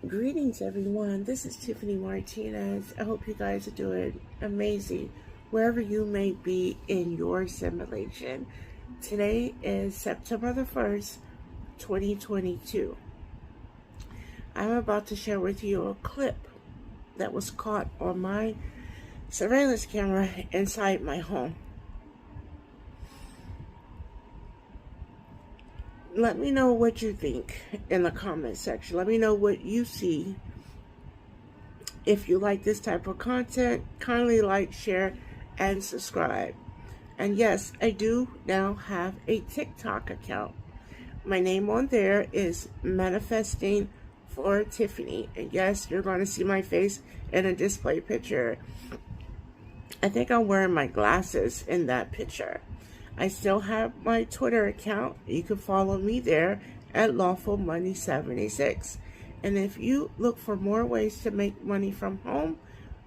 Greetings, everyone. This is Tiffany Martinez. I hope you guys are doing amazing wherever you may be in your simulation. Today is September the 1st, 2022. I'm about to share with you a clip that was caught on my surveillance camera inside my home. Let me know what you think in the comment section. Let me know what you see. If you like this type of content, kindly like, share, and subscribe. And yes, I do now have a TikTok account. My name on there is Manifesting for Tiffany. And yes, you're going to see my face in a display picture. I think I'm wearing my glasses in that picture. I still have my Twitter account. You can follow me there at Lawful Money 76. And if you look for more ways to make money from home,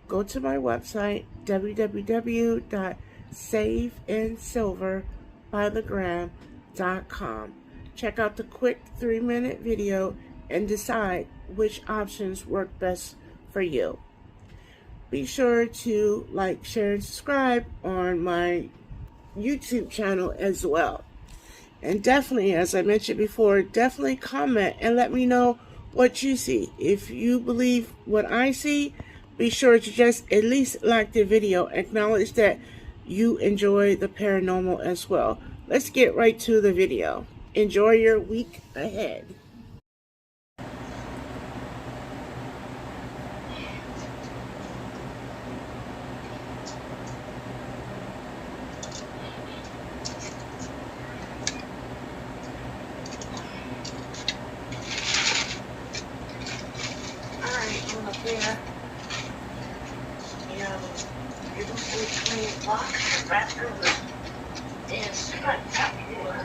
go to my website, www.saveinsilverbythegram.com. Check out the quick 3-minute video and decide which options work best for you. Be sure to like, share, and subscribe on my YouTube channel as well. And definitely, as I mentioned before, definitely comment and let me know what you see. If you believe what I see, be sure to just at least like the video. Acknowledge that you enjoy the paranormal as well. Let's get right to the video. Enjoy your week ahead. Alright, I'm up there. Beautiful clean box. The bathroom is spectacular.